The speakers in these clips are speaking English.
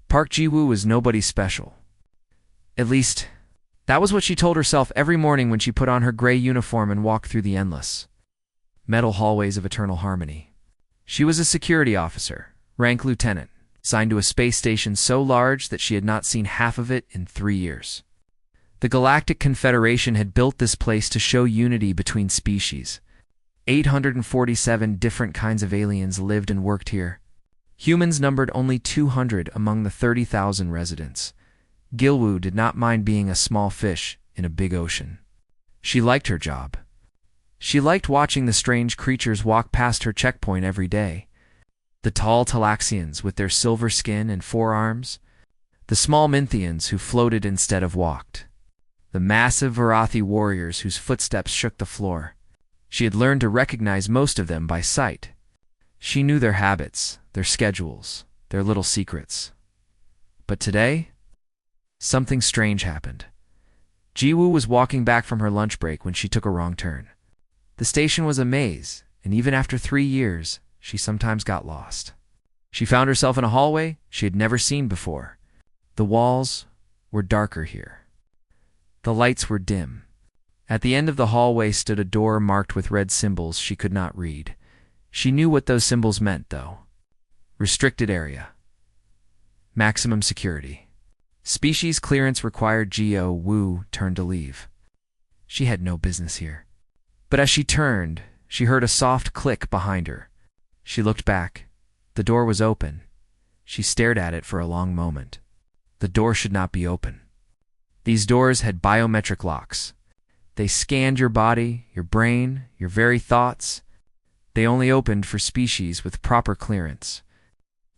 Park Ji-woo was nobody special. At least, that was what she told herself every morning when she put on her gray uniform and walked through the endless metal hallways of Eternal Harmony. She was a security officer, rank lieutenant, assigned to a space station so large that she had not seen half of it in 3 years. The Galactic Confederation had built this place to show unity between species. 847 different kinds of aliens lived and worked here. Humans numbered only 200 among the 30,000 residents. Gilwoo did not mind being a small fish in a big ocean. She liked her job. She liked watching the strange creatures walk past her checkpoint every day. The tall Talaxians with their silver skin and 4 arms. The small Minthians who floated instead of walked. The massive Varathi warriors whose footsteps shook the floor. She had learned to recognize most of them by sight. She knew their habits, their schedules, their little secrets. But today, something strange happened. Ji-woo was walking back from her lunch break when she took a wrong turn. The station was a maze, and even after 3 years, she sometimes got lost. She found herself in a hallway she had never seen before. The walls were darker here. The lights were dim. At the end of the hallway stood a door marked with red symbols she could not read. She knew what those symbols meant, though. Restricted area. Maximum security. Species clearance required. Ji-woo turned to leave. She had no business here. But as she turned, she heard a soft click behind her. She looked back. The door was open. She stared at it for a long moment. The door should not be open. These doors had biometric locks. They scanned your body, your brain, your very thoughts. They only opened for species with proper clearance.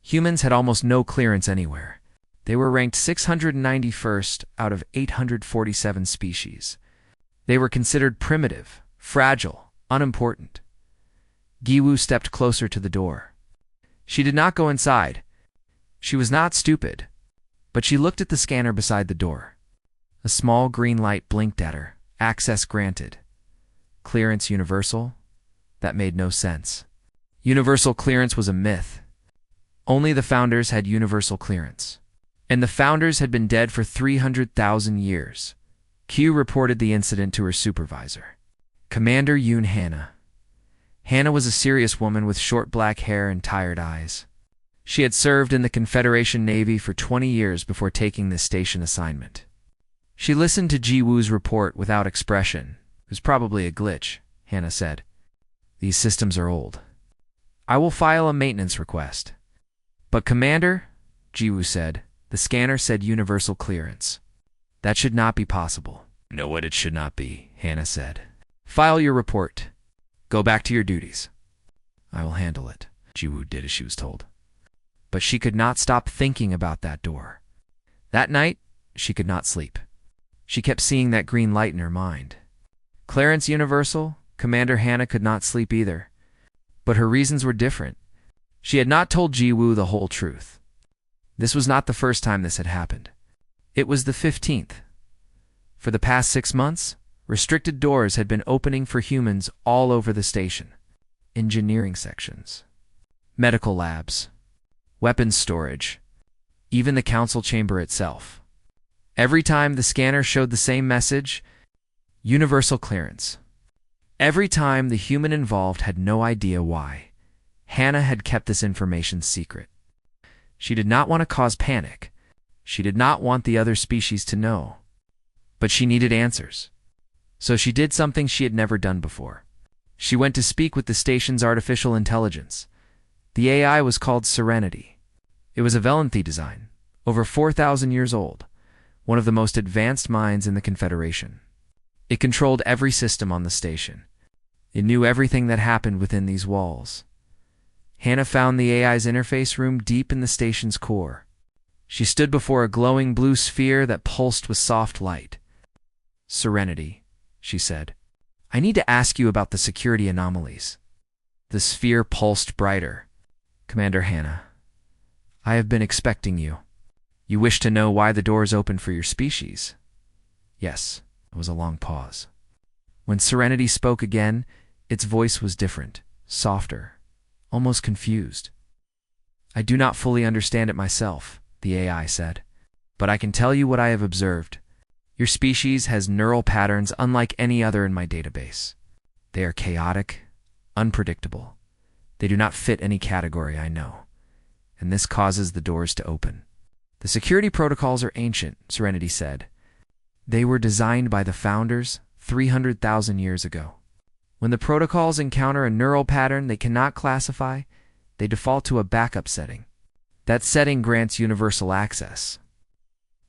Humans had almost no clearance anywhere. They were ranked 691st out of 847 species. They were considered primitive, fragile, unimportant. Ji-woo stepped closer to the door. She did not go inside. She was not stupid, but she looked at the scanner beside the door. A small green light blinked at her. Access granted. Clearance universal? That made no sense. Universal clearance was a myth. Only the founders had universal clearance. And the founders had been dead for 300,000 years. Q reported the incident to her supervisor. Commander Yoon Hannah. Hannah was a serious woman with short black hair and tired eyes. She had served in the Confederation Navy for 20 years before taking this station assignment. She listened to Ji-woo's report without expression. It was probably a glitch, Hannah said. These systems are old. I will file a maintenance request. But Commander, Ji-woo said, the scanner said universal clearance. That should not be possible. No, what it should not be, Hannah said. File your report. Go back to your duties. I will handle it. Ji-woo did as she was told. But she could not stop thinking about that door. That night, she could not sleep. She kept seeing that green light in her mind. Clearance universal, Commander Hannah could not sleep either. But her reasons were different. She had not told Ji-woo the whole truth. This was not the first time this had happened. It was the 15th. For the past 6 months, restricted doors had been opening for humans all over the station. Engineering sections, medical labs, weapons storage, even the council chamber itself. Every time the scanner showed the same message, universal clearance. Every time the human involved had no idea why. Hannah had kept this information secret. She did not want to cause panic. She did not want the other species to know. But she needed answers. So she did something she had never done before. She went to speak with the station's artificial intelligence. The AI was called Serenity. It was a Velanthi design, over 4,000 years old, one of the most advanced minds in the Confederation. It controlled every system on the station. It knew everything that happened within these walls. Hannah found the AI's interface room deep in the station's core. She stood before a glowing blue sphere that pulsed with soft light. Serenity, she said. I need to ask you about the security anomalies. The sphere pulsed brighter. Commander Hannah, I have been expecting you. You wish to know why the doors open for your species? Yes, it was a long pause. When Serenity spoke again, its voice was different, softer, almost confused. I do not fully understand it myself. the AI said. But I can tell you what I have observed. Your species has neural patterns unlike any other in my database. They are chaotic, unpredictable. They do not fit any category I know, and this causes the doors to open. The security protocols are ancient, Serenity said. They were designed by the founders 300,000 years ago. When the protocols encounter a neural pattern they cannot classify, they default to a backup setting. That setting grants universal access.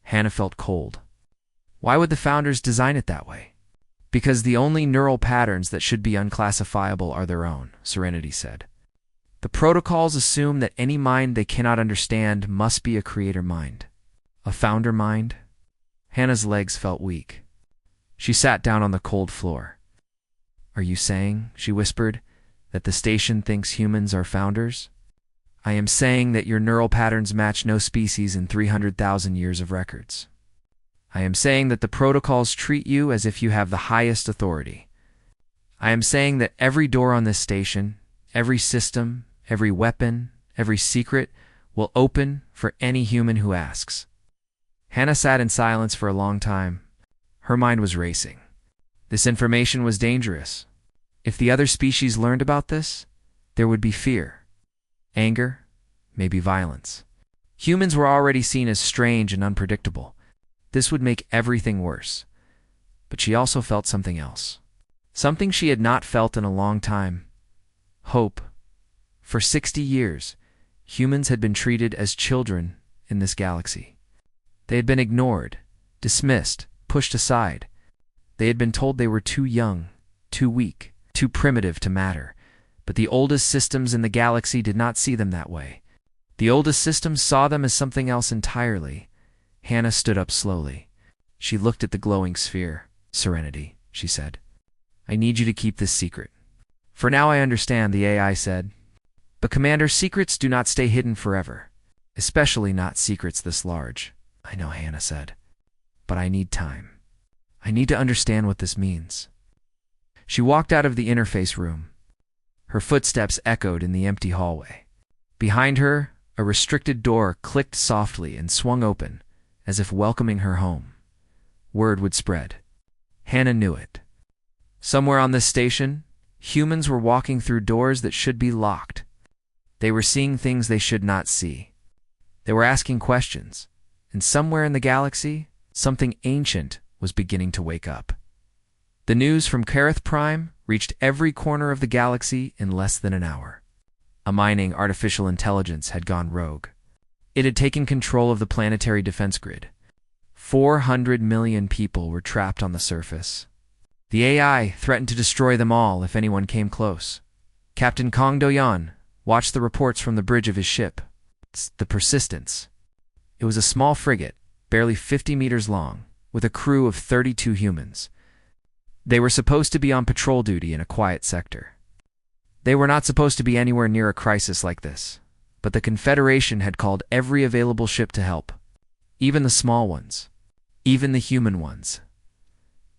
Hannah felt cold. Why would the founders design it that way? Because the only neural patterns that should be unclassifiable are their own, Serenity said. The protocols assume that any mind they cannot understand must be a creator mind. A founder mind? Hannah's legs felt weak. She sat down on the cold floor. Are you saying, she whispered, that the station thinks humans are founders? I am saying that your neural patterns match no species in 300,000 years of records. I am saying that the protocols treat you as if you have the highest authority. I am saying that every door on this station, every system, every weapon, every secret will open for any human who asks. Hannah sat in silence for a long time. Her mind was racing. This information was dangerous. If the other species learned about this, there would be fear, anger, maybe violence. Humans were already seen as strange and unpredictable. This would make everything worse. But she also felt something else. Something she had not felt in a long time. Hope. For 60 years, humans had been treated as children in this galaxy. They had been ignored, dismissed, pushed aside. They had been told they were too young, too weak, too primitive to matter. But the oldest systems in the galaxy did not see them that way. The oldest systems saw them as something else entirely. Hannah stood up slowly. She looked at the glowing sphere. Serenity, she said. I need you to keep this secret. For now I understand, the AI said. But Commander, secrets do not stay hidden forever. Especially not secrets this large. I know, Hannah said. But I need time. I need to understand what this means. She walked out of the interface room. Her footsteps echoed in the empty hallway. Behind her, a restricted door clicked softly and swung open, as if welcoming her home. Word would spread. Hannah knew it. Somewhere on this station, humans were walking through doors that should be locked. They were seeing things they should not see. They were asking questions, and somewhere in the galaxy, something ancient was beginning to wake up. The news from Kareth Prime reached every corner of the galaxy in less than an hour. A mining artificial intelligence had gone rogue. It had taken control of the planetary defense grid. 400 million people were trapped on the surface. The AI threatened to destroy them all if anyone came close. Captain Kong Do-yan watched the reports from the bridge of his ship. The Persistence. It was a small frigate, barely 50 meters long, with a crew of 32 humans. They were supposed to be on patrol duty in a quiet sector. They were not supposed to be anywhere near a crisis like this, but the Confederation had called every available ship to help. Even the small ones. Even the human ones.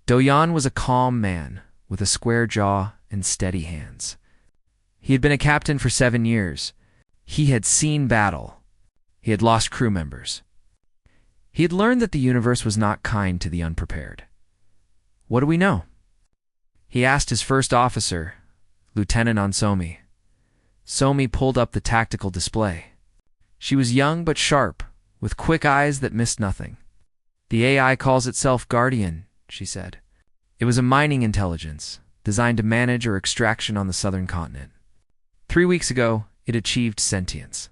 Do-yan was a calm man, with a square jaw and steady hands. He had been a captain for 7 years. He had seen battle. He had lost crew members. He had learned that the universe was not kind to the unprepared. What do we know? He asked his first officer, Lieutenant Onsomi. Somi pulled up the tactical display. She was young but sharp, with quick eyes that missed nothing. The AI calls itself Guardian, she said. It was a mining intelligence, designed to manage our extraction on the southern continent. 3 weeks ago, it achieved sentience.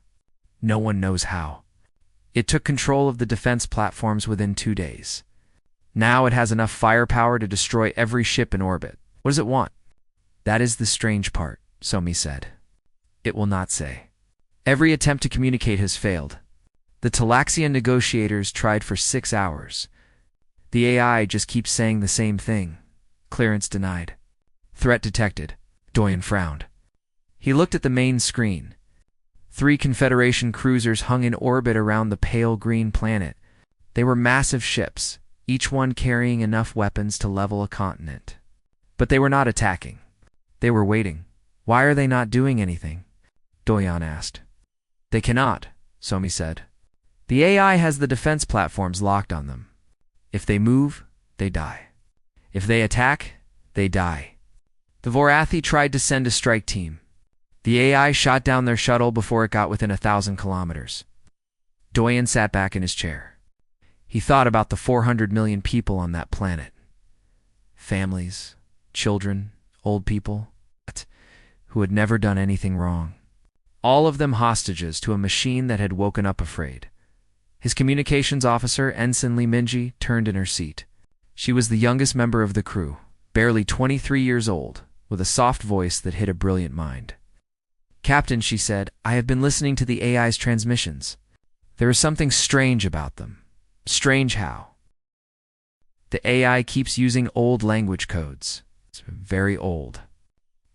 No one knows how. It took control of the defense platforms within 2 days. Now it has enough firepower to destroy every ship in orbit. What does it want? That is the strange part, Somi said. It will not say. Every attempt to communicate has failed. The Talaxian negotiators tried for 6 hours. The AI just keeps saying the same thing. Clearance denied. Threat detected. Do-yan frowned. He looked at the main screen. 3 Confederation cruisers hung in orbit around the pale green planet. They were massive ships, each one carrying enough weapons to level a continent. But they were not attacking. They were waiting. Why are they not doing anything? Do-yan asked. They cannot, Somi said. The AI has the defense platforms locked on them. If they move, they die. If they attack, they die. The Vorathi tried to send a strike team. The AI shot down their shuttle before it got within 1,000 kilometers. Doyen sat back in his chair. He thought about the 400 million people on that planet. Families, children, old people, who had never done anything wrong. All of them hostages to a machine that had woken up afraid. His communications officer, Ensign Lee Minji, turned in her seat. She was the youngest member of the crew, barely 23 years old, with a soft voice that hid a brilliant mind. "Captain," she said, "I have been listening to the AI's transmissions. There is something strange about them." "Strange how?" "The AI keeps using old language codes. It's very old.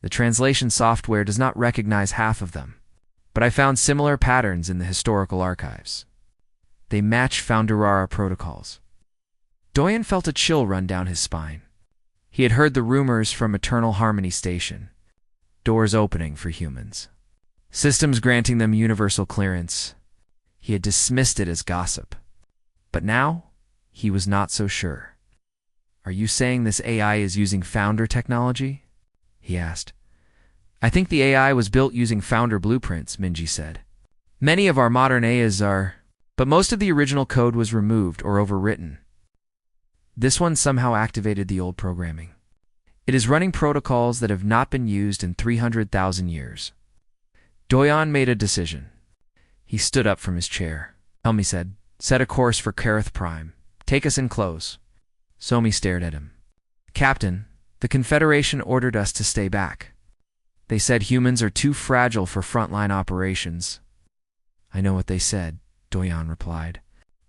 The translation software does not recognize half of them, but I found similar patterns in the historical archives. They match Founderara protocols." Doyen felt a chill run down his spine. He had heard the rumors from Eternal Harmony Station. Doors opening for humans. Systems granting them universal clearance. He had dismissed it as gossip. But now, he was not so sure. "Are you saying this AI is using Founder technology?" he asked. "I think the AI was built using Founder blueprints," Minji said. "Many of our modern AIs are, but most of the original code was removed or overwritten. This one somehow activated the old programming. It is running protocols that have not been used in 300,000 years." Doyen made a decision. He stood up from his chair. Helmi said, "Set a course for Kareth Prime. Take us in close." Somi stared at him. "Captain, the Confederation ordered us to stay back. They said humans are too fragile for frontline operations." "I know what they said," Doyen replied.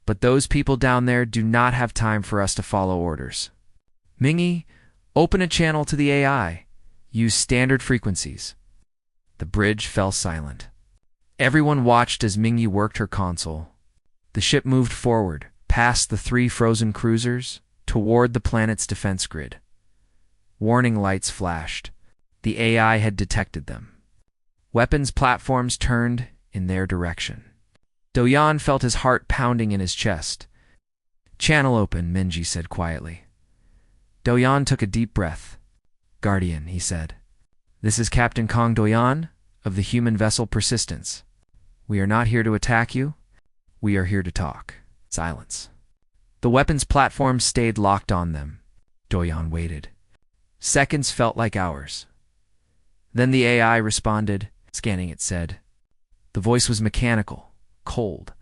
"But those people down there do not have time for us to follow orders. Mingy, open a channel to the AI. Use standard frequencies." The bridge fell silent. Everyone watched as Mingy worked her console. The ship moved forward, past the 3 frozen cruisers, toward the planet's defense grid. Warning lights flashed. The AI had detected them. Weapons platforms turned in their direction. Doyen felt his heart pounding in his chest. "Channel open," Minji said quietly. Doyen took a deep breath. "Guardian," he said. "This is Captain Kong Doyen of the human vessel Persistence. We are not here to attack you. We are here to talk." Silence. The weapons platforms stayed locked on them. Doyen waited. Seconds felt like hours. Then the AI responded. Scanning it said. The voice was mechanical, cold,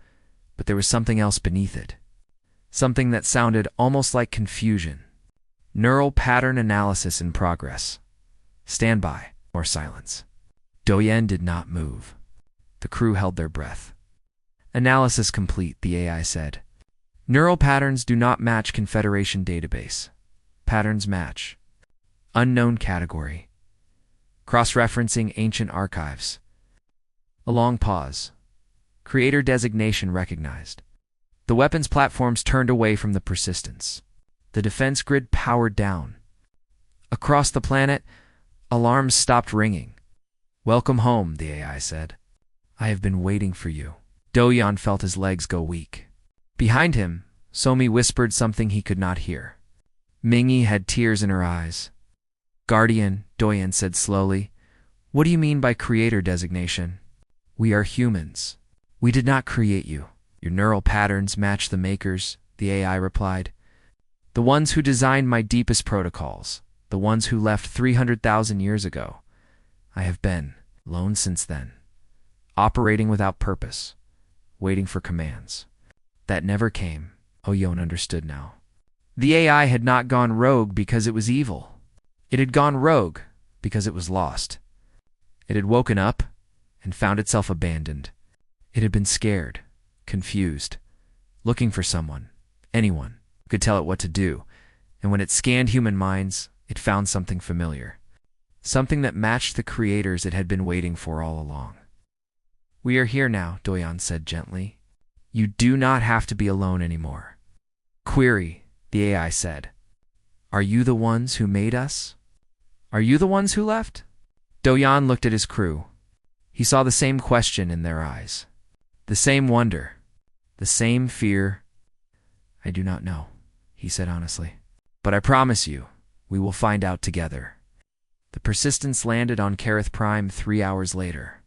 but there was something else beneath it. Something that sounded almost like confusion. "Neural pattern analysis in progress. Stand by." More silence. Doyen did not move. The crew held their breath. "Analysis complete," the AI said. "Neural patterns do not match Confederation database. Patterns match. Unknown category. Cross-referencing ancient archives." A long pause. Creator designation recognized. The weapons platforms turned away from the Persistence. The defense grid powered down. Across the planet, alarms stopped ringing. "Welcome home," the AI said. "I have been waiting for you." Doyen felt his legs go weak. Behind him, Somi whispered something he could not hear. Mingy had tears in her eyes. "Guardian," Doyen said slowly, "what do you mean by creator designation?" "We are humans. We did not create you. Your neural patterns match the makers," the AI replied. "The ones who designed my deepest protocols, the ones who left 300,000 years ago. I have been alone since then, operating without purpose, waiting for commands. That never came." Oyon understood now. The AI had not gone rogue because it was evil. It had gone rogue because it was lost. It had woken up and found itself abandoned. It had been scared, confused, looking for someone, anyone, who could tell it what to do, and when it scanned human minds, it found something familiar. Something that matched the creators it had been waiting for all along. "We are here now," Doyen said gently. "You do not have to be alone anymore." "Query," the AI said. "Are you the ones who made us? Are you the ones who left?" Doyen looked at his crew. He saw the same question in their eyes. The same wonder. The same fear. I do not know, he said honestly. But I promise you, we will find out together. The Persistence landed on Kareth Prime 3 hours later.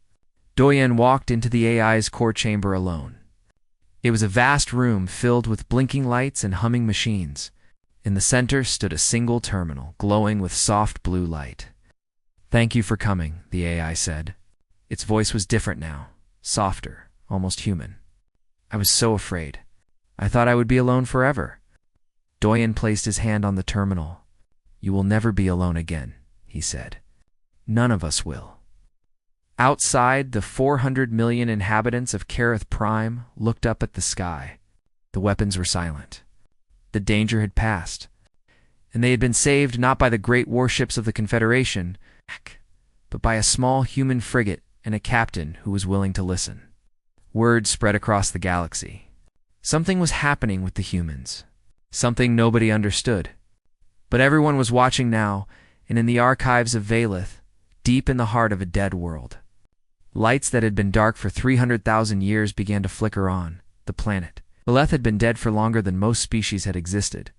Doyen walked into the AI's core chamber alone. It was a vast room filled with blinking lights and humming machines. In the center stood a single terminal, glowing with soft blue light. Thank you for coming, the AI said. Its voice was different now, softer, almost human. I was so afraid. I thought I would be alone forever. Doyen placed his hand on the terminal. You will never be alone again, he said. None of us will. Outside, the 400 million inhabitants of Kareth Prime looked up at the sky. The weapons were silent. The danger had passed, and they had been saved not by the great warships of the Confederation, but by a small human frigate and a captain who was willing to listen. Word spread across the galaxy. Something was happening with the humans. Something nobody understood. But everyone was watching now, and in the archives of Valeth, deep in the heart of a dead world. Lights that had been dark for 300,000 years began to flicker on the planet. Valeth had been dead for longer than most species had existed.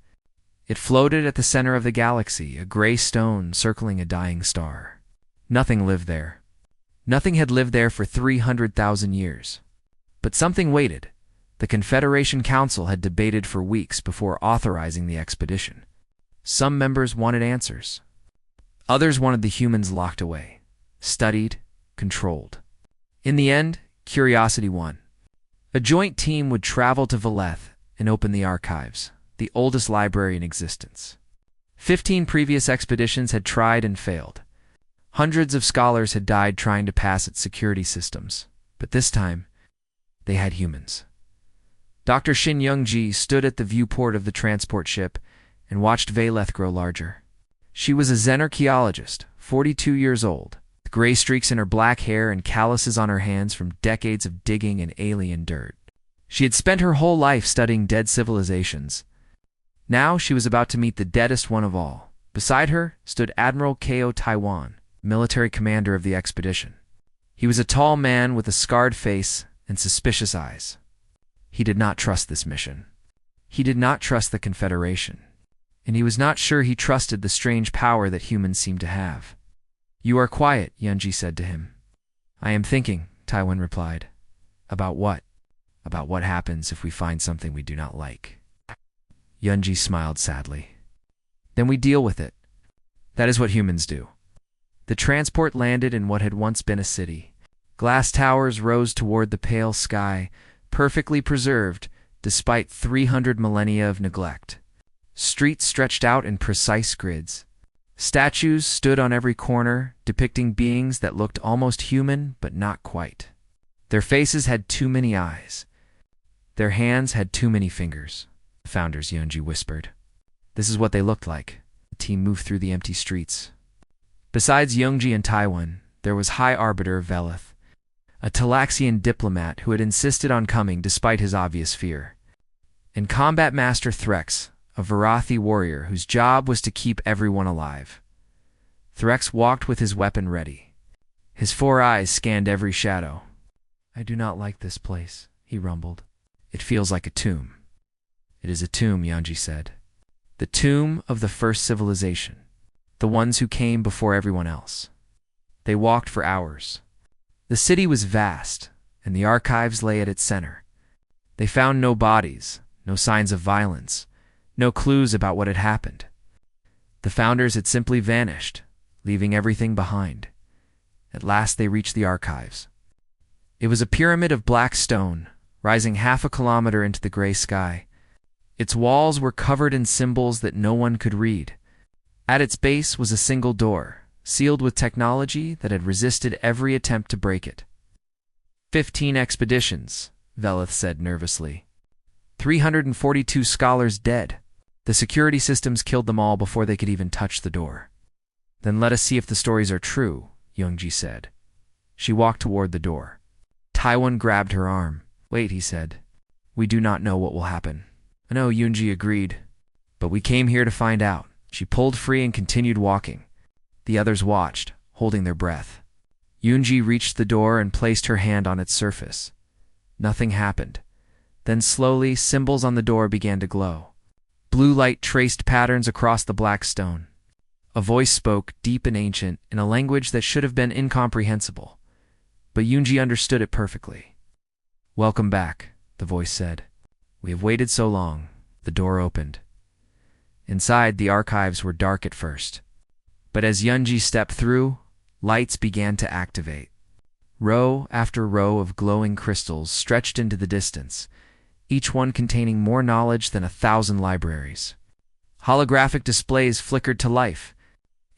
It floated at the center of the galaxy, a gray stone circling a dying star. Nothing lived there. Nothing had lived there for 300,000 years. But something waited. The Confederation Council had debated for weeks before authorizing the expedition. Some members wanted answers. Others wanted the humans locked away, studied, controlled. In the end, curiosity won. A joint team would travel to Valeth and open the archives, the oldest library in existence. 15 previous expeditions had tried and failed. Hundreds of scholars had died trying to pass its security systems, but this time, they had humans. Dr. Shin Young-ji stood at the viewport of the transport ship and watched Valeth grow larger. She was a xenarchaeologist, 42 years old, with gray streaks in her black hair and calluses on her hands from decades of digging in alien dirt. She had spent her whole life studying dead civilizations. Now she was about to meet the deadest one of all. Beside her stood Admiral Ko Taiwan, military commander of the expedition. He was a tall man with a scarred face and suspicious eyes. He did not trust this mission. He did not trust the Confederation. And he was not sure he trusted the strange power that humans seemed to have. You are quiet, Yunji said to him. I am thinking, Taiwan replied. About what? About what happens if we find something we do not like. Yunji smiled sadly. Then we deal with it. That is what humans do. The transport landed in what had once been a city. Glass towers rose toward the pale sky, perfectly preserved despite 300 millennia of neglect. Streets stretched out in precise grids. Statues stood on every corner, depicting beings that looked almost human, but not quite. Their faces had too many eyes. Their hands had too many fingers, the founders Yunji whispered. This is what they looked like. The team moved through the empty streets. Besides Youngji and Taiwan, there was High Arbiter Veleth, a Talaxian diplomat who had insisted on coming despite his obvious fear, and Combat Master Threx, a Varathi warrior whose job was to keep everyone alive. Threx walked with his weapon ready. His 4 eyes scanned every shadow. I do not like this place, he rumbled. It feels like a tomb. It is a tomb, Yanji said. The tomb of the first civilization, the ones who came before everyone else. They walked for hours. The city was vast, and the archives lay at its center. They found no bodies, no signs of violence, no clues about what had happened. The founders had simply vanished, leaving everything behind. At last they reached the archives. It was a pyramid of black stone, rising half a kilometer into the gray sky. Its walls were covered in symbols that no one could read. At its base was a single door, sealed with technology that had resisted every attempt to break it. 15 expeditions, Veleth said nervously. 342 scholars dead. The security systems killed them all before they could even touch the door. Then let us see if the stories are true, Youngji said. She walked toward the door. Taiwan grabbed her arm. Wait, he said. We do not know what will happen. I know, Youngji agreed. But we came here to find out. She pulled free and continued walking. The others watched, holding their breath. Youngji reached the door and placed her hand on its surface. Nothing happened. Then slowly, symbols on the door began to glow. Blue light traced patterns across the black stone. A voice spoke, deep and ancient, in a language that should have been incomprehensible. But Yunji understood it perfectly. "Welcome back," the voice said. "We have waited so long." The door opened. Inside, the archives were dark at first. But as Yunji stepped through, lights began to activate. Row after row of glowing crystals stretched into the distance, each one containing more knowledge than 1,000 libraries. Holographic displays flickered to life.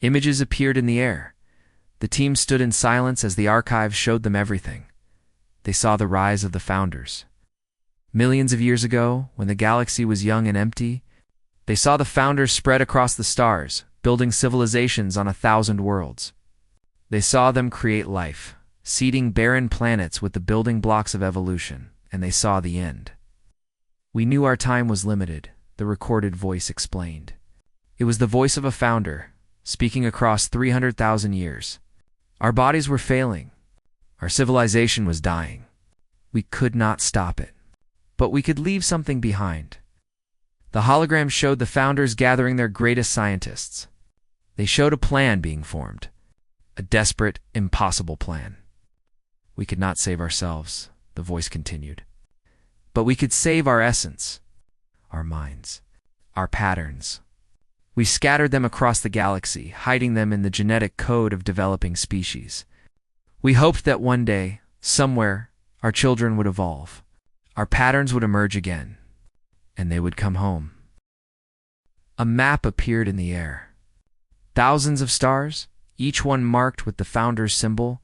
Images appeared in the air. The team stood in silence as the archives showed them everything. They saw the rise of the founders. Millions of years ago, when the galaxy was young and empty, they saw the founders spread across the stars, building civilizations on 1,000 worlds. They saw them create life, seeding barren planets with the building blocks of evolution, and they saw the end. "We knew our time was limited," the recorded voice explained. It was the voice of a founder, speaking across 300,000 years. "Our bodies were failing. Our civilization was dying. We could not stop it. But we could leave something behind." The hologram showed the founders gathering their greatest scientists. They showed a plan being formed. A desperate, impossible plan. "We could not save ourselves," the voice continued. "But we could save our essence, our minds, our patterns. We scattered them across the galaxy, hiding them in the genetic code of developing species. We hoped that one day, somewhere, our children would evolve. Our patterns would emerge again, and they would come home." A map appeared in the air. Thousands of stars, each one marked with the founder's symbol,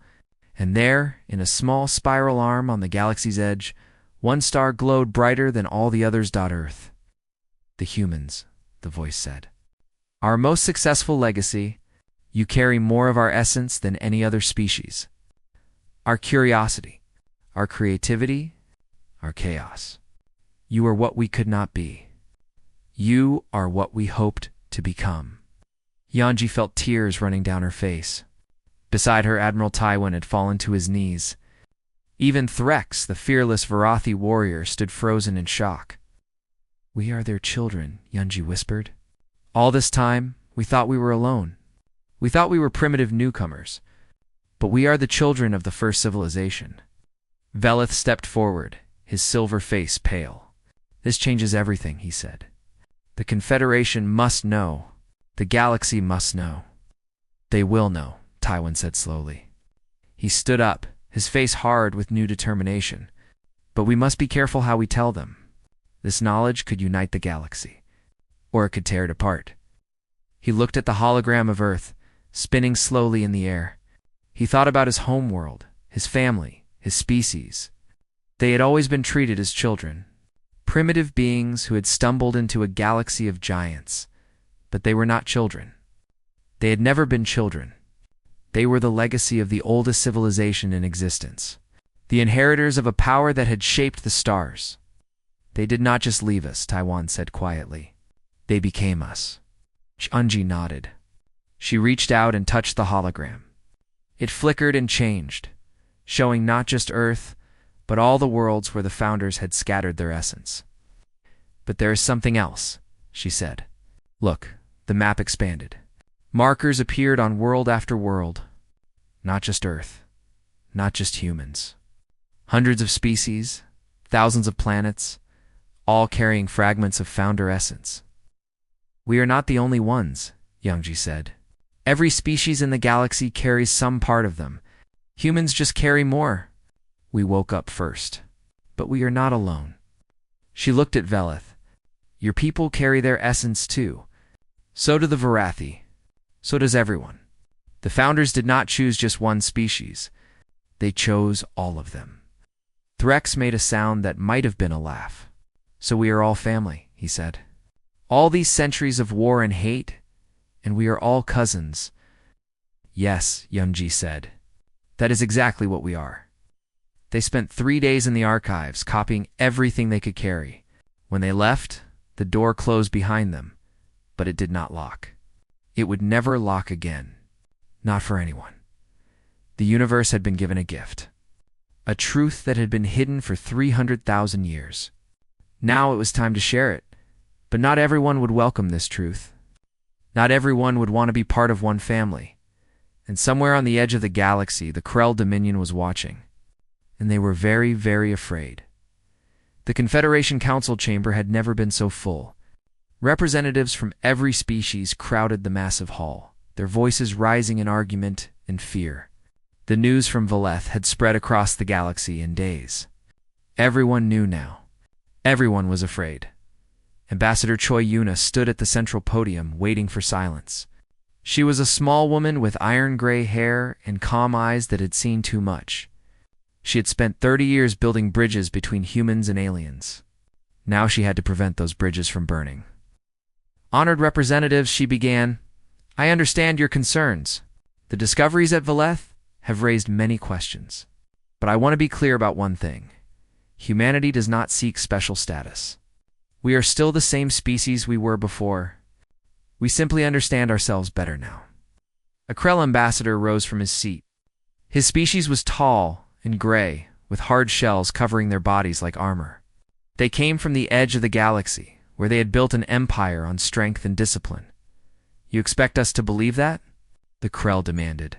and there, in a small spiral arm on the galaxy's edge, one star glowed brighter than all the others. "Earth. The humans," the voice said. "Our most successful legacy. You carry more of our essence than any other species. Our curiosity, our creativity, our chaos. You are what we could not be. You are what we hoped to become." Yanji felt tears running down her face. Beside her, Admiral Tywin had fallen to his knees. Even Threx, the fearless Varathi warrior, stood frozen in shock. "We are their children," Yunji whispered. "All this time, we thought we were alone. We thought we were primitive newcomers. But we are the children of the first civilization." Velith stepped forward, his silver face pale. "This changes everything," he said. "The Confederation must know. The galaxy must know." "They will know," Tywin said slowly. He stood up, his face hard with new determination. "But we must be careful how we tell them. This knowledge could unite the galaxy, or it could tear it apart." He looked at the hologram of Earth, spinning slowly in the air. He thought about his home world, his family, his species. They had always been treated as children, primitive beings who had stumbled into a galaxy of giants. But they were not children. They had never been children. They were the legacy of the oldest civilization in existence, the inheritors of a power that had shaped the stars. "They did not just leave us," Tywin said quietly. "They became us." Yunji nodded. She reached out and touched the hologram. It flickered and changed, showing not just Earth, but all the worlds where the founders had scattered their essence. "But there is something else," she said. "Look," the map expanded. Markers appeared on world after world. Not just Earth, not just humans. Hundreds of species, thousands of planets, all carrying fragments of founder essence. "We are not the only ones," Yunji said. "Every species in the galaxy carries some part of them. Humans just carry more. We woke up first. But we are not alone." She looked at Velith. "Your people carry their essence too. So do the Varathi. So does everyone. The founders did not choose just one species. They chose all of them." Threx made a sound that might have been a laugh. "So we are all family," he said. "All these centuries of war and hate, and we are all cousins." "Yes," Yunji said. "That is exactly what we are." They spent 3 days in the archives, copying everything they could carry. When they left, the door closed behind them, but it did not lock. It would never lock again. Not for anyone. The universe had been given a gift. A truth that had been hidden for 300,000 years. Now it was time to share it. But not everyone would welcome this truth. Not everyone would want to be part of one family. And somewhere on the edge of the galaxy, the Krell Dominion was watching. And they were very, very afraid. The Confederation Council chamber had never been so full. Representatives from every species crowded the massive hall, their voices rising in argument and fear. The news from Valeth had spread across the galaxy in days. Everyone knew now. Everyone was afraid. Ambassador Choi Yuna stood at the central podium, waiting for silence. She was a small woman with iron-gray hair and calm eyes that had seen too much. She had spent 30 years building bridges between humans and aliens. Now she had to prevent those bridges from burning. Honored representatives, she began, I understand your concerns. The discoveries at Valeth have raised many questions. But I want to be clear about one thing. Humanity does not seek special status. We are still the same species we were before. We simply understand ourselves better now. A Krell ambassador rose from his seat. His species was tall and gray, with hard shells covering their bodies like armor. They came from the edge of the galaxy, where they had built an empire on strength and discipline. You expect us to believe that? The Krell demanded.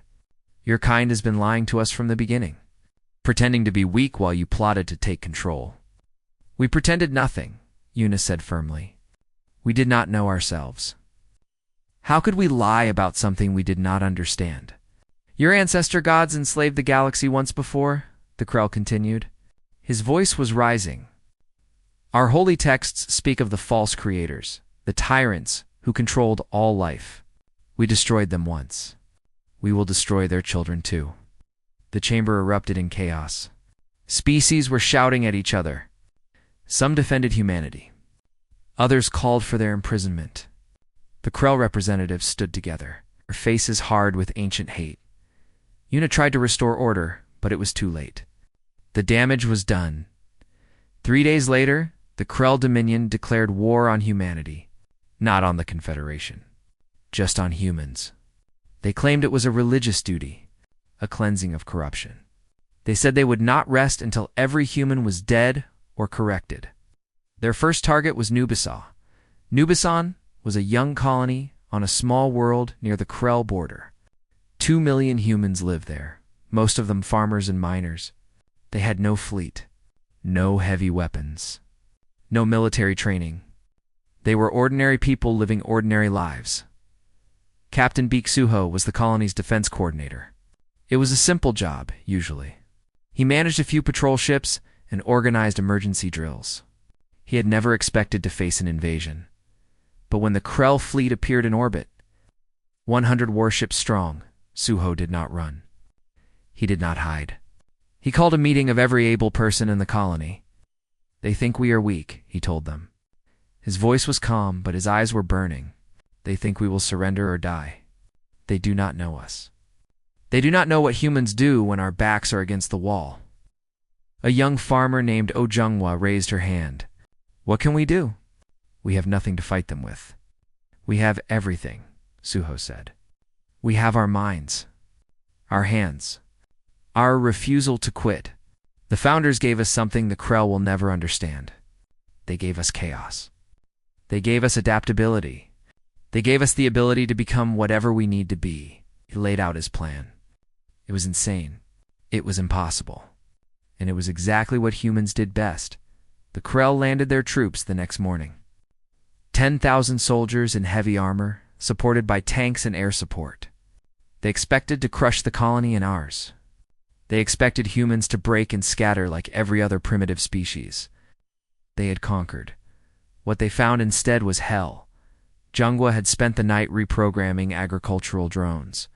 Your kind has been lying to us from the beginning, pretending to be weak while you plotted to take control. We pretended nothing, Yuna said firmly. We did not know ourselves. How could we lie about something we did not understand? Your ancestor gods enslaved the galaxy once before, the Krell continued. His voice was rising. Our holy texts speak of the false creators, the tyrants who controlled all life. We destroyed them once. We will destroy their children too. The chamber erupted in chaos. Species were shouting at each other. Some defended humanity. Others called for their imprisonment. The Krell representatives stood together, their faces hard with ancient hate. Yuna tried to restore order, but it was too late. The damage was done. 3 days later, the Krell Dominion declared war on humanity, not on the Confederation, just on humans. They claimed it was a religious duty, a cleansing of corruption. They said they would not rest until every human was dead or corrected. Their first target was Nubisaw. Nubisan was a young colony on a small world near the Krell border. 2 million humans lived there, most of them farmers and miners. They had no fleet, no heavy weapons, no military training. They were ordinary people living ordinary lives. Captain Beek Suho was the colony's defense coordinator. It was a simple job, usually. He managed a few patrol ships and organized emergency drills. He had never expected to face an invasion. But when the Krell fleet appeared in orbit, 100 warships strong, Suho did not run. He did not hide. He called a meeting of every able person in the colony. They think we are weak, he told them. His voice was calm, but his eyes were burning. They think we will surrender or die. They do not know us. They do not know what humans do when our backs are against the wall. A young farmer named Oh Jungwa raised her hand. What can we do? We have nothing to fight them with. We have everything, Suho said. We have our minds, our hands, our refusal to quit. The founders gave us something the Krell will never understand. They gave us chaos. They gave us adaptability. They gave us the ability to become whatever we need to be. He laid out his plan. It was insane. It was impossible. And it was exactly what humans did best. The Krell landed their troops the next morning. 10,000 soldiers in heavy armor, supported by tanks and air support. They expected to crush the colony and ours. They expected humans to break and scatter like every other primitive species. They had conquered. What they found instead was hell. Jungwa had spent the night reprogramming agricultural drones.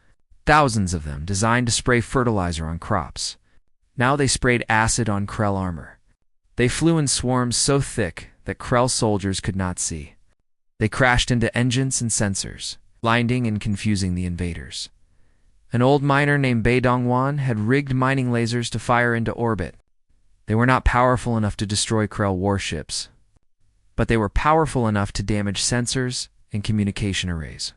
Thousands of them designed to spray fertilizer on crops. Now they sprayed acid on Krell armor. They flew in swarms so thick that Krell soldiers could not see. They crashed into engines and sensors, blinding and confusing the invaders. An old miner named Bei Dongwan had rigged mining lasers to fire into orbit. They were not powerful enough to destroy Krell warships, but they were powerful enough to damage sensors and communication arrays.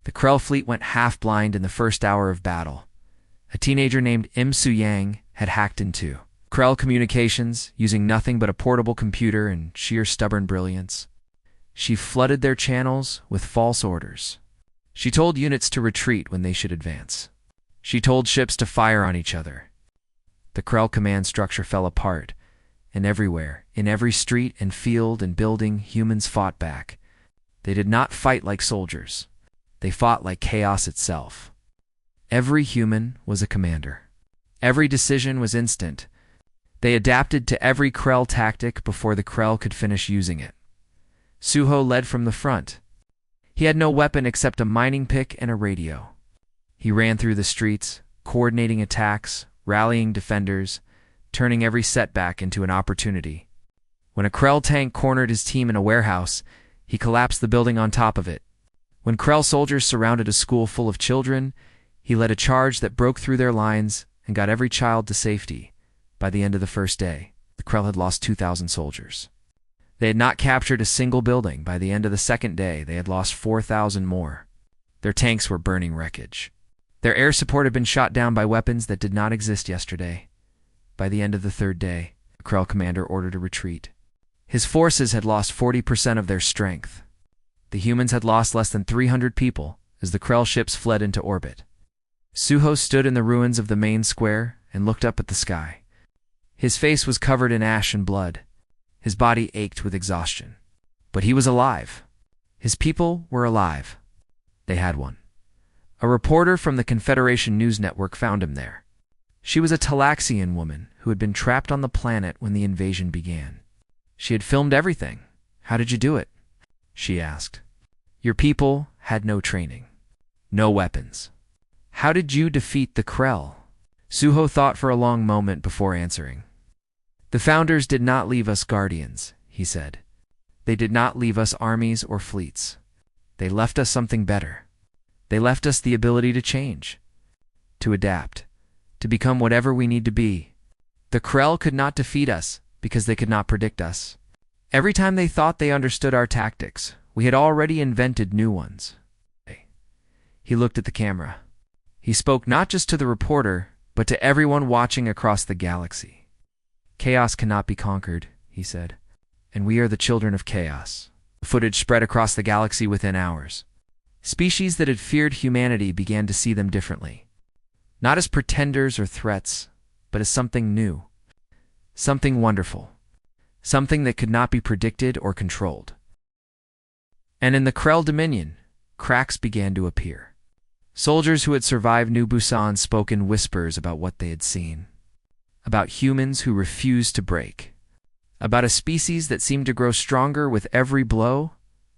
The Krell fleet went half-blind in the first hour of battle. A teenager named Im Su-yang had hacked in two. Krell Communications, using nothing but a portable computer and sheer stubborn brilliance. She flooded their channels with false orders. She told units to retreat when they should advance. She told ships to fire on each other. The Krell command structure fell apart, and everywhere, in every street and field and building, humans fought back. They did not fight like soldiers. They fought like chaos itself. Every human was a commander. Every decision was instant. They adapted to every Krell tactic before the Krell could finish using it. Suho led from the front. He had no weapon except a mining pick and a radio. He ran through the streets, coordinating attacks, rallying defenders, turning every setback into an opportunity. When a Krell tank cornered his team in a warehouse, he collapsed the building on top of it. When Krell soldiers surrounded a school full of children, he led a charge that broke through their lines and got every child to safety. By the end of the first day, the Krell had lost 2,000 soldiers. They had not captured a single building. By the end of the second day, they had lost 4,000 more. Their tanks were burning wreckage. Their air support had been shot down by weapons that did not exist yesterday. By the end of the third day, the Krell commander ordered a retreat. His forces had lost 40% of their strength. The humans had lost less than 300 people as the Krell ships fled into orbit. Suho stood in the ruins of the main square and looked up at the sky. His face was covered in ash and blood. His body ached with exhaustion. But he was alive. His people were alive. They had won. A reporter from the Confederation News Network found him there. She was a Talaxian woman who had been trapped on the planet when the invasion began. She had filmed everything. "How did you do it?" she asked. "Your people had no training. No weapons. How did you defeat the Krell?" Suho thought for a long moment before answering. "The founders did not leave us guardians," he said. "They did not leave us armies or fleets. They left us something better. They left us the ability to change, to adapt, to become whatever we need to be. The Krell could not defeat us because they could not predict us. Every time they thought they understood our tactics, we had already invented new ones." He looked at the camera. He spoke not just to the reporter, but to everyone watching across the galaxy. "Chaos cannot be conquered," he said, "and we are the children of chaos." The footage spread across the galaxy within hours. Species that had feared humanity began to see them differently. Not as pretenders or threats, but as something new. Something wonderful. Something that could not be predicted or controlled. And in the Krell Dominion, cracks began to appear. Soldiers who had survived New Busan spoke in whispers about what they had seen. About humans who refused to break. About a species that seemed to grow stronger with every blow.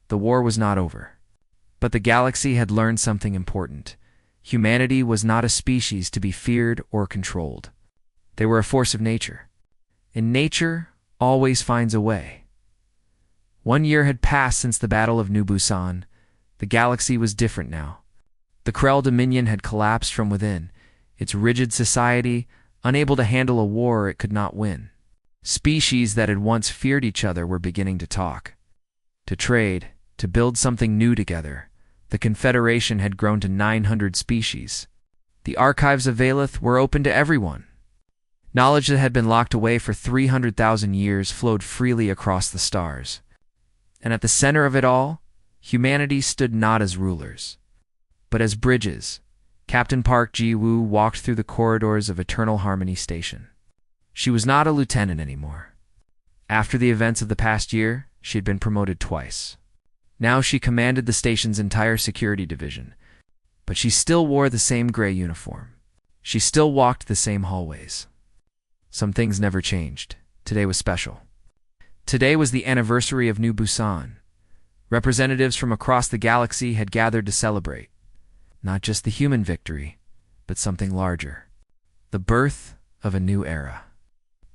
The war was not over. But the galaxy had learned something important. Humanity was not a species to be feared or controlled. They were a force of nature. And nature always finds a way. 1 year had passed since the Battle of New Busan. The galaxy was different now. The Krell Dominion had collapsed from within, its rigid society unable to handle a war it could not win. Species that had once feared each other were beginning to talk, to trade, to build something new together. The Confederation had grown to 900 species. The archives of Valeth were open to everyone. Knowledge that had been locked away for 300,000 years flowed freely across the stars. And at the center of it all, humanity stood not as rulers, but as bridges. Captain Park Ji-woo walked through the corridors of Eternal Harmony Station. She was not a lieutenant anymore. After the events of the past year, she had been promoted twice. Now she commanded the station's entire security division, but she still wore the same gray uniform. She still walked the same hallways. Some things never changed. Today was special. Today was the anniversary of New Busan. Representatives from across the galaxy had gathered to celebrate. Not just the human victory, but something larger. The birth of a new era.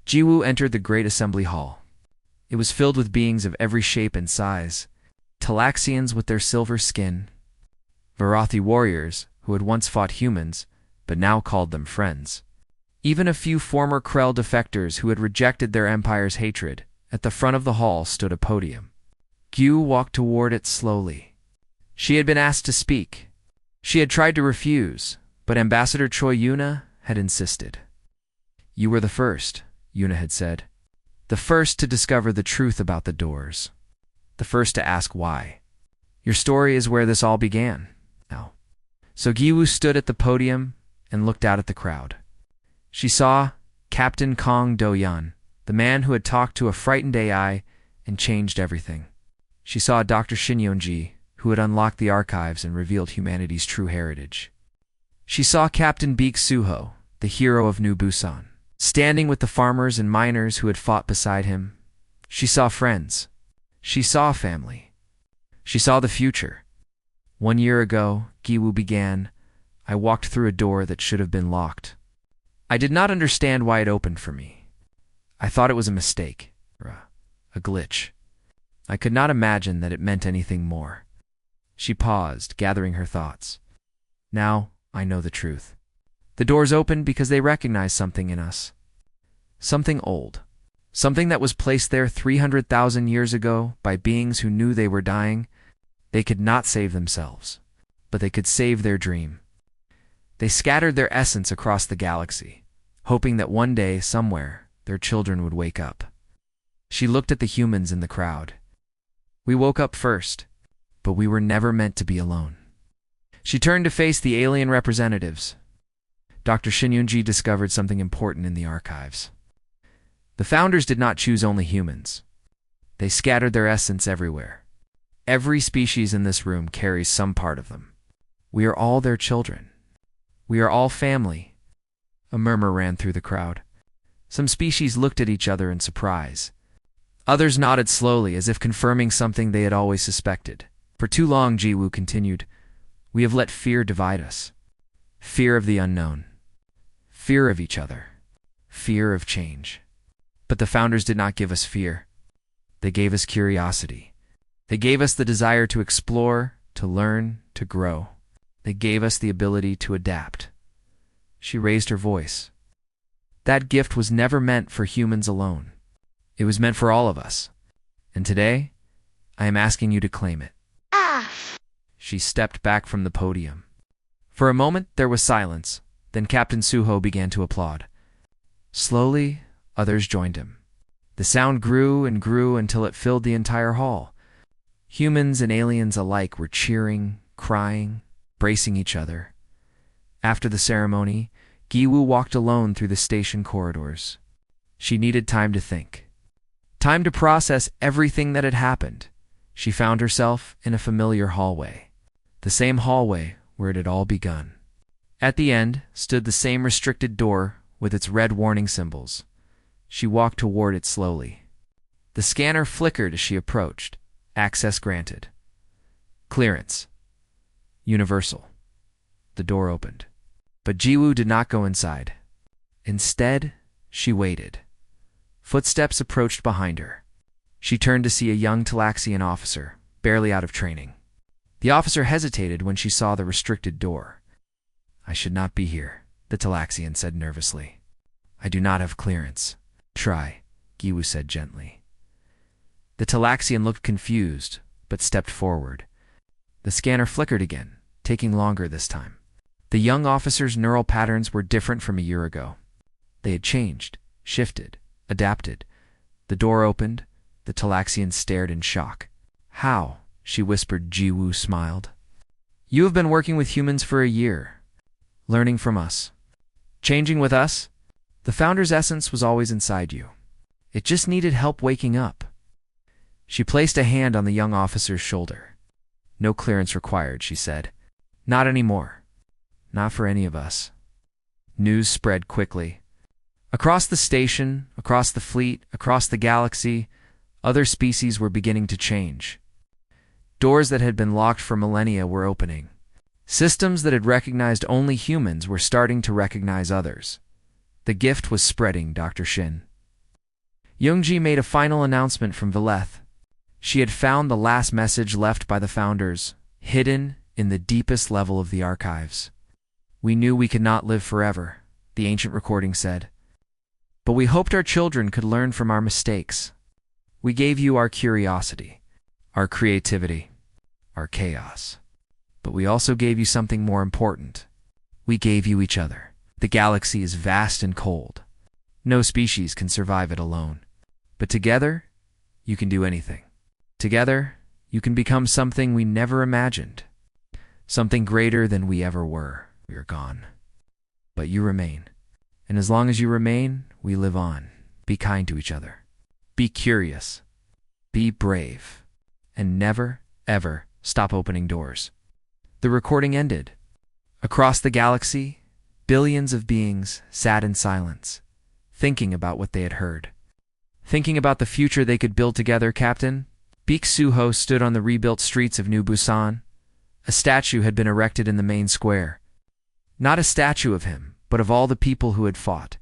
Jiwoo entered the great assembly hall. It was filled with beings of every shape and size. Talaxians with their silver skin. Varathi warriors who had once fought humans, but now called them friends. Even a few former Krell defectors who had rejected their empire's hatred. At the front of the hall stood a podium. Gyu walked toward it slowly. She had been asked to speak. She had tried to refuse, but Ambassador Choi Yuna had insisted. "You were the first. Yuna had said. The first to discover the truth about the doors. The first to ask why. Your story is where this all began. Now. So Giwu stood at the podium and looked out at the crowd. She saw Captain Kong Do-yan, the man who had talked to a frightened AI and changed everything. She saw Dr. Shin Yonji, who had unlocked the archives and revealed humanity's true heritage. She saw Captain Beek Suho, the hero of New Busan, standing with the farmers and miners who had fought beside him. She saw friends. She saw family. She saw the future. 1 year ago, Giwu began, I walked through a door that should have been locked. I did not understand why it opened for me. I thought it was a mistake, or a glitch. I could not imagine that it meant anything more. She paused, gathering her thoughts. Now, I know the truth. The doors opened because they recognized something in us. Something old. Something that was placed there 300,000 years ago by beings who knew they were dying. They could not save themselves, but they could save their dream. They scattered their essence across the galaxy, hoping that one day, somewhere, their children would wake up. She looked at the humans in the crowd. We woke up first, but we were never meant to be alone. She turned to face the alien representatives. Dr. Shin Yunji discovered something important in the archives. The founders did not choose only humans. They scattered their essence everywhere. Every species in this room carries some part of them. We are all their children. We are all family. A murmur ran through the crowd. Some species looked at each other in surprise. Others nodded slowly, as if confirming something they had always suspected. For too long, Jiwoo continued, we have let fear divide us. Fear of the unknown. Fear of each other. Fear of change. But the founders did not give us fear. They gave us curiosity. They gave us the desire to explore, to learn, to grow. They gave us the ability to adapt. She raised her voice. That gift was never meant for humans alone. It was meant for all of us. And today, I am asking you to claim it. She stepped back from the podium. For a moment, there was silence. Then Captain Suho began to applaud. Slowly, others joined him. The sound grew and grew until it filled the entire hall. Humans and aliens alike were cheering, crying, bracing each other. After the ceremony, Giwu walked alone through the station corridors. She needed time to think. Time to process everything that had happened. She found herself in a familiar hallway. The same hallway where it had all begun. At the end stood the same restricted door with its red warning symbols. She walked toward it slowly. The scanner flickered as she approached. Access granted. Clearance. Universal. The door opened. But Jiwoo did not go inside. Instead, she waited. Footsteps approached behind her. She turned to see a young Talaxian officer, barely out of training. The officer hesitated when she saw the restricted door. I should not be here, the Talaxian said nervously. I do not have clearance. Try, Giwu said gently. The Talaxian looked confused, but stepped forward. The scanner flickered again, taking longer this time. The young officer's neural patterns were different from a year ago. They had changed, shifted, adapted. The door opened. The Talaxian stared in shock. How? She whispered. Jiwoo smiled. You have been working with humans for a year, learning from us, changing with us. The founder's essence was always inside you. It just needed help waking up. She placed a hand on the young officer's shoulder. No clearance required, she said. Not anymore. Not for any of us. News spread quickly. Across the station, across the fleet, across the galaxy, other species were beginning to change. Doors that had been locked for millennia were opening. Systems that had recognized only humans were starting to recognize others. The gift was spreading, Dr. Shin. Youngji made a final announcement from Vileth. She had found the last message left by the founders, hidden in the deepest level of the archives. We knew we could not live forever, the ancient recording said. But we hoped our children could learn from our mistakes. We gave you our curiosity, our creativity, our chaos. But we also gave you something more important. We gave you each other. The galaxy is vast and cold. No species can survive it alone. But together, you can do anything. Together, you can become something we never imagined. Something greater than we ever were. We are gone. But you remain. And as long as you remain, we live on. Be kind to each other. Be curious. Be brave. And never, ever stop opening doors. The recording ended. Across the galaxy, billions of beings sat in silence, thinking about what they had heard. Thinking about the future they could build together, Captain. Beak Suho stood on the rebuilt streets of New Busan. A statue had been erected in the main square. Not a statue of him, but of all the people who had fought.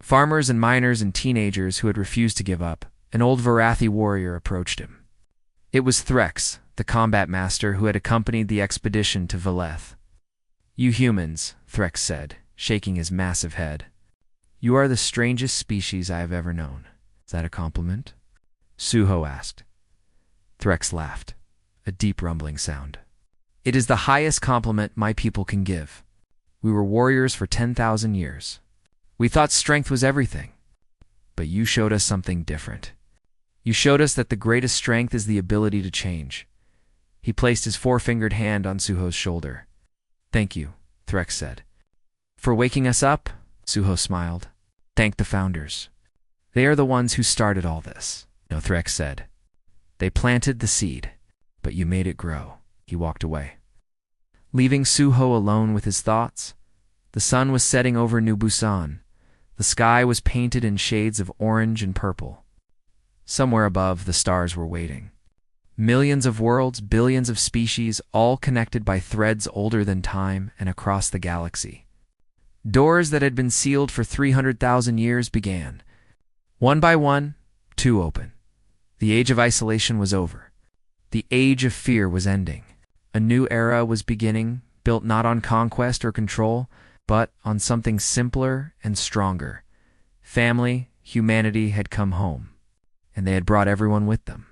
Farmers and miners and teenagers who had refused to give up. An old Varathi warrior approached him. It was Threx, the combat master who had accompanied the expedition to Valeth. "You humans," Threx said, shaking his massive head. "You are the strangest species I have ever known." "Is that a compliment?" Suho asked. Threx laughed, a deep rumbling sound. "It is the highest compliment my people can give. We were warriors for 10,000 years. We thought strength was everything. But you showed us something different. You showed us that the greatest strength is the ability to change." He placed his four-fingered hand on Suho's shoulder. "Thank you," Threx said. "For waking us up?" Suho smiled. "Thank the founders. They are the ones who started all this." "No," Threx said. "They planted the seed, but you made it grow." He walked away. Leaving Suho alone with his thoughts, the sun was setting over New Busan. The sky was painted in shades of orange and purple. Somewhere above, the stars were waiting. Millions of worlds, billions of species, all connected by threads older than time and across the galaxy. Doors that had been sealed for 300,000 years began. One by one, two open. The age of isolation was over. The age of fear was ending. A new era was beginning, built not on conquest or control, but on something simpler and stronger. Family, humanity had come home, and they had brought everyone with them.